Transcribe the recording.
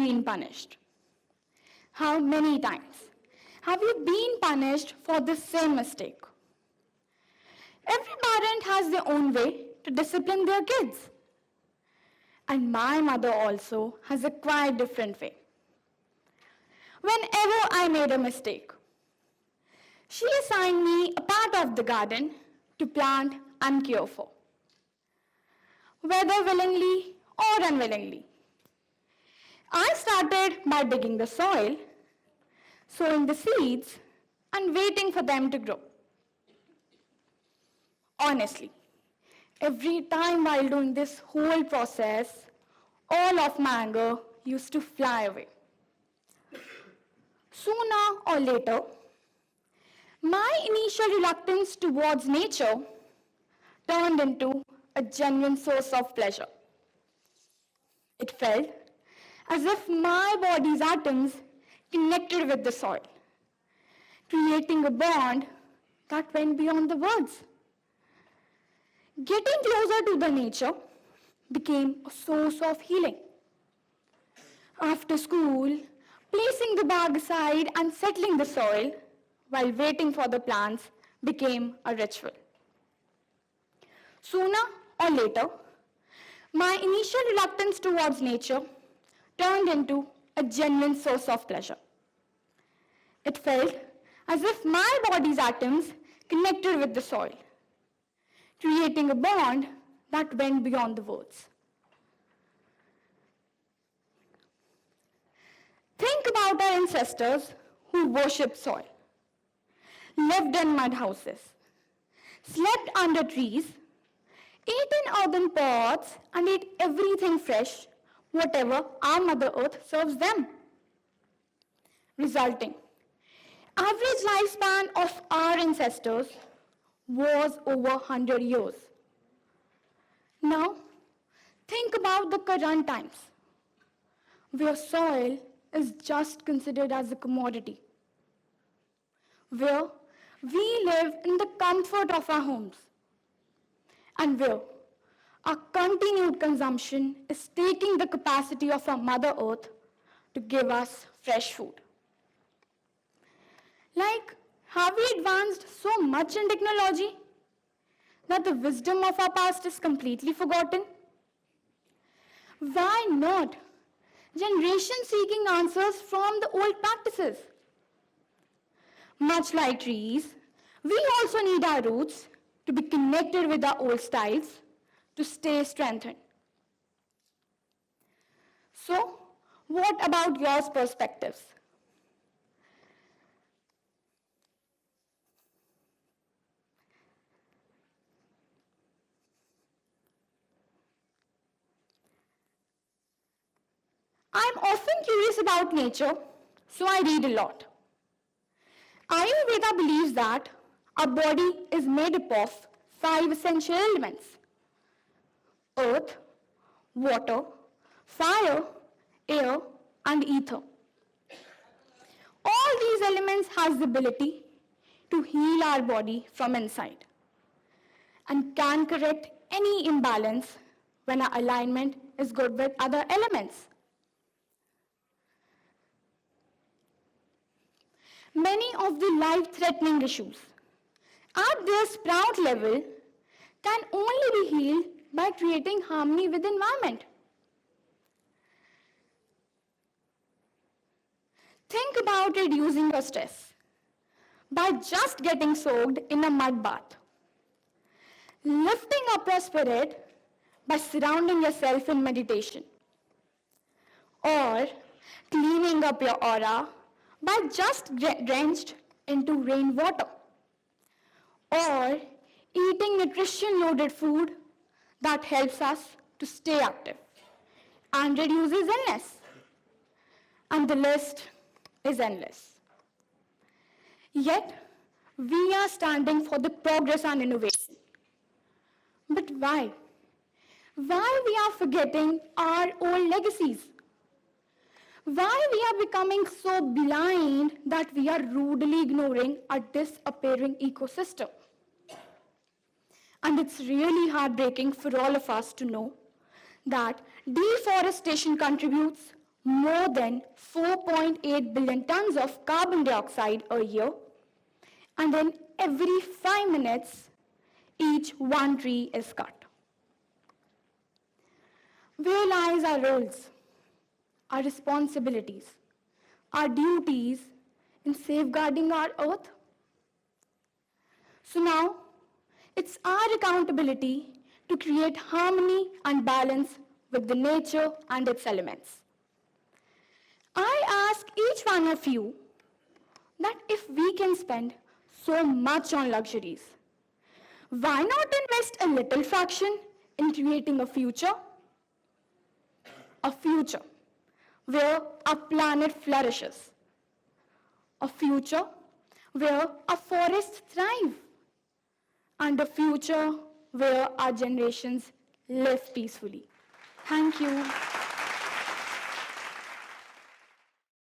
been punished? How many times have you been punished for the same mistake? Every parent has their own way to discipline their kids. And my mother also has a quite different way. Whenever I made a mistake, she assigned me a part of the garden to plant and care for, whether willingly or unwillingly. I started by digging the soil, sowing the seeds, and waiting for them to grow. Honestly, every time while doing this whole process, all of my anger used to fly away. Sooner or later, my initial reluctance towards nature turned into a genuine source of pleasure. It felt as if my body's atoms connected with the soil, creating a bond that went beyond the words. Getting closer to the nature became a source of healing. After school, placing the bag aside and settling the soil while waiting for the plants became a ritual. Sooner or later, my initial reluctance towards nature turned into a genuine source of pleasure. It felt as if my body's atoms connected with the soil, creating a bond that went beyond the words. Think about our ancestors who worshipped soil, lived in mud houses, slept under trees, ate in earthen pots, and ate everything fresh, whatever our Mother Earth serves them. Resulting, average lifespan of our ancestors was over 100 years. Now, think about the current times, where soil is just considered as a commodity, where we live in the comfort of our homes, and where our continued consumption is taking the capacity of our Mother Earth to give us fresh food. Like, have we advanced so much in technology that the wisdom of our past is completely forgotten? Why not generation seeking answers from the old practices? Much like trees, we also need our roots to be connected with our old styles to stay strengthened. So, what about your perspectives? I'm often curious about nature, so I read a lot. Ayurveda believes that our body is made up of 5 essential elements: earth, water, fire, air, and ether. All these elements have the ability to heal our body from inside and can correct any imbalance when our alignment is good with other elements. Many of the life-threatening issues at their sprout level can only be healed by creating harmony with the environment. Think about reducing your stress by just getting soaked in a mud bath, lifting up your spirit by surrounding yourself in meditation, or cleaning up your aura by just drenched into rainwater, or eating nutrition-loaded food that helps us to stay active and reduces illness. And the list is endless. Yet, we are standing for the progress and innovation. But why? Why we are forgetting our old legacies? Why we are becoming so blind that we are rudely ignoring our disappearing ecosystem? And it's really heartbreaking for all of us to know that deforestation contributes more than 4.8 billion tons of carbon dioxide a year, and then every 5 minutes, each one tree is cut. Where lies our roles, our responsibilities, our duties in safeguarding our earth? So now, it's our accountability to create harmony and balance with the nature and its elements. I ask each one of you that if we can spend so much on luxuries, why not invest a little fraction in creating a future? A future where our planet flourishes. A future where our forests thrive. And a future where our generations live peacefully. Thank you.